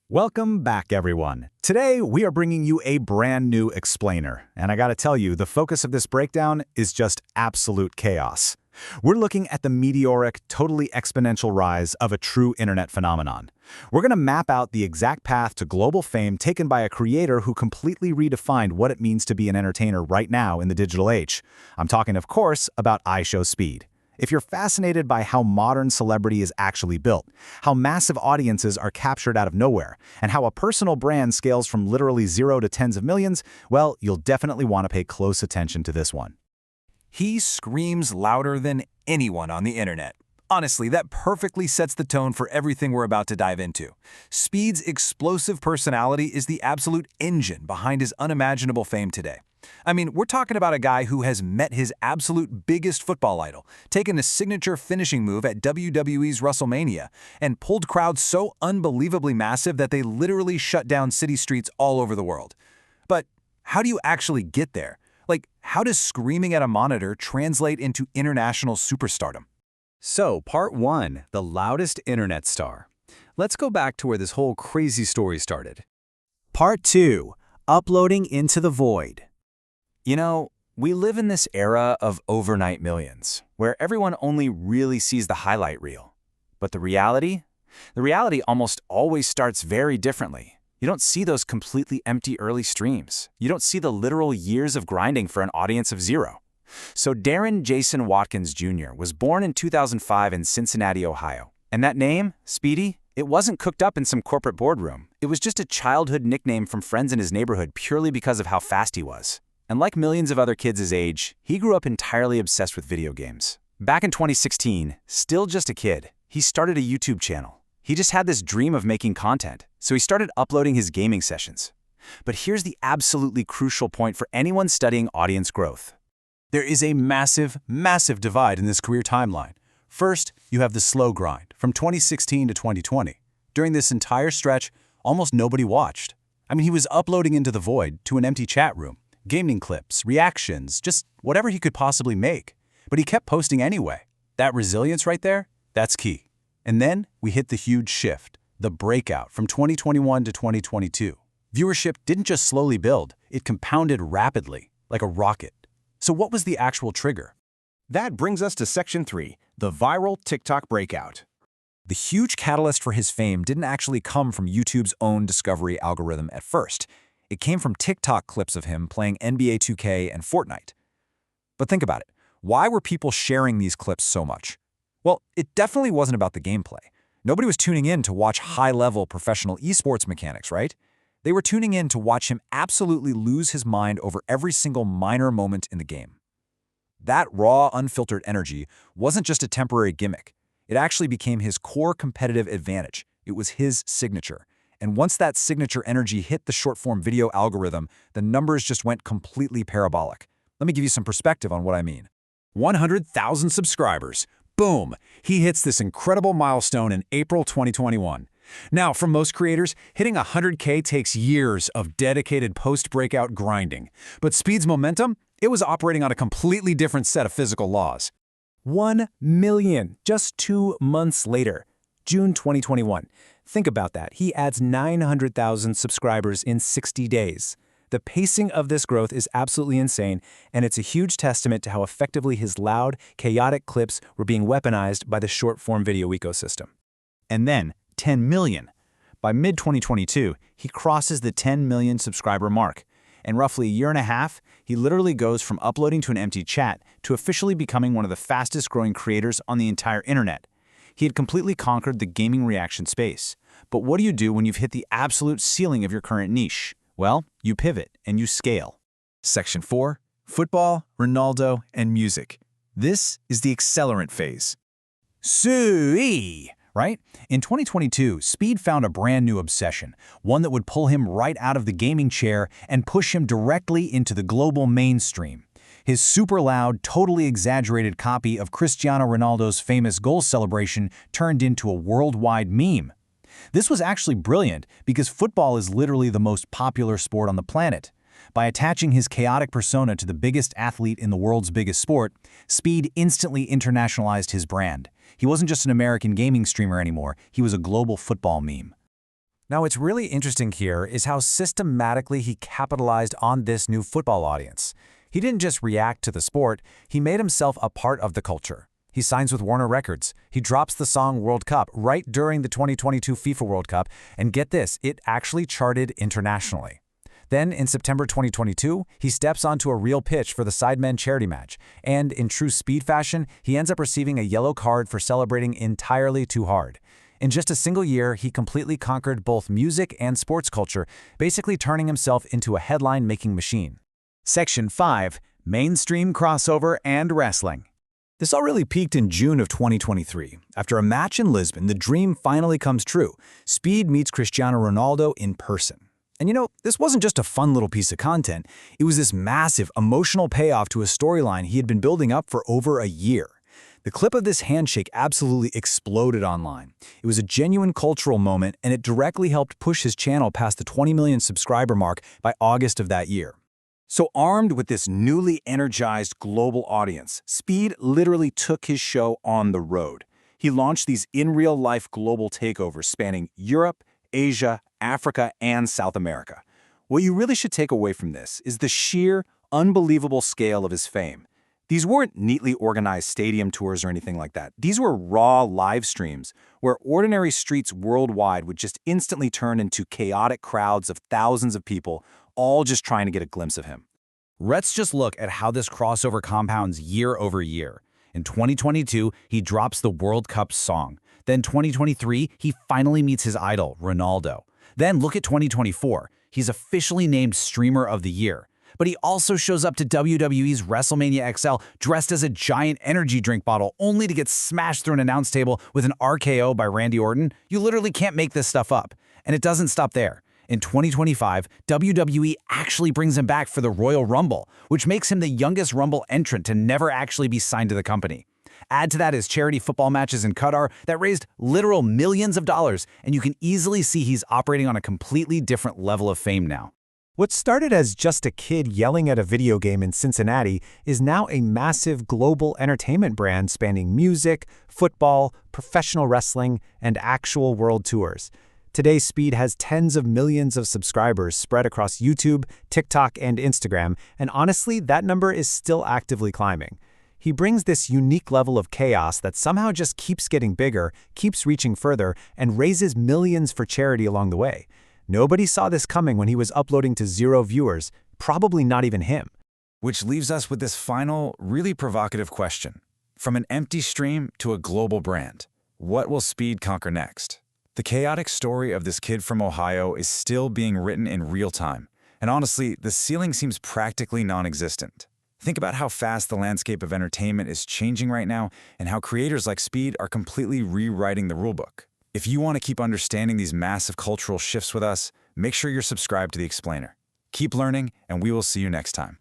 Welcome back, everyone. Today, we are bringing you a brand new explainer, and I gotta tell you, the focus of this breakdown is just absolute chaos. We're looking at the meteoric, totally exponential rise of a true internet phenomenon. We're gonna map out the exact path to global fame taken by a creator who completely redefined what it means to be an entertainer right now in the digital age. I'm talking, of course, about IShowSpeed. If you're fascinated by how modern celebrity is actually built, how massive audiences are captured out of nowhere, and how a personal brand scales from literally zero to tens of millions, well, you'll definitely want to pay close attention to this one. He screams louder than anyone on the internet. Honestly, that perfectly sets the tone for everything we're about to dive into. Speed's explosive personality is the absolute engine behind his unimaginable fame today. I mean, we're talking about a guy who has met his absolute biggest football idol, taken a signature finishing move at WWE's WrestleMania, and pulled crowds so unbelievably massive that they literally shut down city streets all over the world. But how do you actually get there? Like, how does screaming at a monitor translate into international superstardom? So, part one, the loudest internet star. Let's go back to where this whole crazy story started. Part two, uploading into the void. You know, we live in this era of overnight millions, where everyone only really sees the highlight reel. But the reality? The reality almost always starts very differently. You don't see those completely empty early streams. You don't see the literal years of grinding for an audience of zero. So Darren Jason Watkins Jr. was born in 2005 in Cincinnati, Ohio. And that name, Speedy, it wasn't cooked up in some corporate boardroom. It was just a childhood nickname from friends in his neighborhood purely because of how fast he was. And like millions of other kids his age, he grew up entirely obsessed with video games. Back in 2016, still just a kid, he started a YouTube channel. He just had this dream of making content, so he started uploading his gaming sessions. But here's the absolutely crucial point for anyone studying audience growth. There is a massive, massive divide in this career timeline. First, you have the slow grind from 2016 to 2020. During this entire stretch, almost nobody watched. I mean, he was uploading into the void to an empty chat room. Gaming clips, reactions, just whatever he could possibly make. But he kept posting anyway. That resilience right there, that's key. And then we hit the huge shift, the breakout from 2021 to 2022. Viewership didn't just slowly build, it compounded rapidly, like a rocket. So what was the actual trigger? That brings us to Section 3, the viral TikTok breakout. The huge catalyst for his fame didn't actually come from YouTube's own discovery algorithm at first. It came from TikTok clips of him playing NBA 2K and Fortnite. But think about it. Why were people sharing these clips so much? Well, it definitely wasn't about the gameplay. Nobody was tuning in to watch high-level professional esports mechanics, right? They were tuning in to watch him absolutely lose his mind over every single minor moment in the game. That raw, unfiltered energy wasn't just a temporary gimmick. It actually became his core competitive advantage. It was his signature. And once that signature energy hit the short-form video algorithm, the numbers just went completely parabolic. Let me give you some perspective on what I mean. 100,000 subscribers. Boom! He hits this incredible milestone in April 2021. Now, for most creators, hitting 100K takes years of dedicated post-breakout grinding. But Speed's momentum? It was operating on a completely different set of physical laws. 1 million just 2 months later, June 2021. Think about that. He adds 900,000 subscribers in 60 days. The pacing of this growth is absolutely insane, and it's a huge testament to how effectively his loud, chaotic clips were being weaponized by the short-form video ecosystem. And then, 10 million. By mid-2022, he crosses the 10 million subscriber mark. In roughly a year and a half, he literally goes from uploading to an empty chat to officially becoming one of the fastest-growing creators on the entire internet. He had completely conquered the gaming reaction space. But what do you do when you've hit the absolute ceiling of your current niche? Well, you pivot and you scale. Section 4, Football, Ronaldo, and Music. This is the accelerant phase. Sui, right? In 2022, Speed found a brand new obsession, one that would pull him right out of the gaming chair and push him directly into the global mainstream. His super loud, totally exaggerated copy of Cristiano Ronaldo's famous goal celebration turned into a worldwide meme. This was actually brilliant because football is literally the most popular sport on the planet. By attaching his chaotic persona to the biggest athlete in the world's biggest sport, Speed instantly internationalized his brand. He wasn't just an American gaming streamer anymore, he was a global football meme. Now, what's really interesting here is how systematically he capitalized on this new football audience. He didn't just react to the sport, he made himself a part of the culture. He signs with Warner Records. He drops the song World Cup right during the 2022 FIFA World Cup, and get this, it actually charted internationally. Then, in September 2022, he steps onto a real pitch for the Sidemen charity match, and in true Speed fashion, he ends up receiving a yellow card for celebrating entirely too hard. In just a single year, he completely conquered both music and sports culture, basically turning himself into a headline-making machine. Section 5. Mainstream Crossover and Wrestling. This all really peaked in June of 2023. After a match in Lisbon, the dream finally comes true. Speed meets Cristiano Ronaldo in person. And this wasn't just a fun little piece of content. It was this massive, emotional payoff to a storyline he had been building up for over a year. The clip of this handshake absolutely exploded online. It was a genuine cultural moment, and it directly helped push his channel past the 20 million subscriber mark by August of that year. So armed with this newly energized global audience, Speed literally took his show on the road. He launched these in-real-life global takeovers spanning Europe, Asia, Africa, and South America. What you really should take away from this is the sheer, unbelievable scale of his fame. These weren't neatly organized stadium tours or anything like that. These were raw live streams where ordinary streets worldwide would just instantly turn into chaotic crowds of thousands of people, all just trying to get a glimpse of him. Let's just look at how this crossover compounds year over year. In 2022, he drops the World Cup song. Then 2023, he finally meets his idol, Ronaldo. Then look at 2024. He's officially named Streamer of the Year. But he also shows up to WWE's WrestleMania XL dressed as a giant energy drink bottle, only to get smashed through an announce table with an RKO by Randy Orton. You literally can't make this stuff up. And it doesn't stop there. In 2025, WWE actually brings him back for the Royal Rumble, which makes him the youngest Rumble entrant to never actually be signed to the company. Add to that his charity football matches in Qatar that raised literal millions of dollars, and you can easily see he's operating on a completely different level of fame now. What started as just a kid yelling at a video game in Cincinnati is now a massive global entertainment brand spanning music, football, professional wrestling, and actual world tours. Today, Speed has tens of millions of subscribers spread across YouTube, TikTok, and Instagram, and honestly, that number is still actively climbing. He brings this unique level of chaos that somehow just keeps getting bigger, keeps reaching further, and raises millions for charity along the way. Nobody saw this coming when he was uploading to 0 viewers, probably not even him. Which leaves us with this final, really provocative question. From an empty stream to a global brand, what will Speed conquer next? The chaotic story of this kid from Ohio is still being written in real time, and honestly, the ceiling seems practically non-existent. Think about how fast the landscape of entertainment is changing right now and how creators like Speed are completely rewriting the rulebook. If you want to keep understanding these massive cultural shifts with us, make sure you're subscribed to The Explainer. Keep learning, and we will see you next time.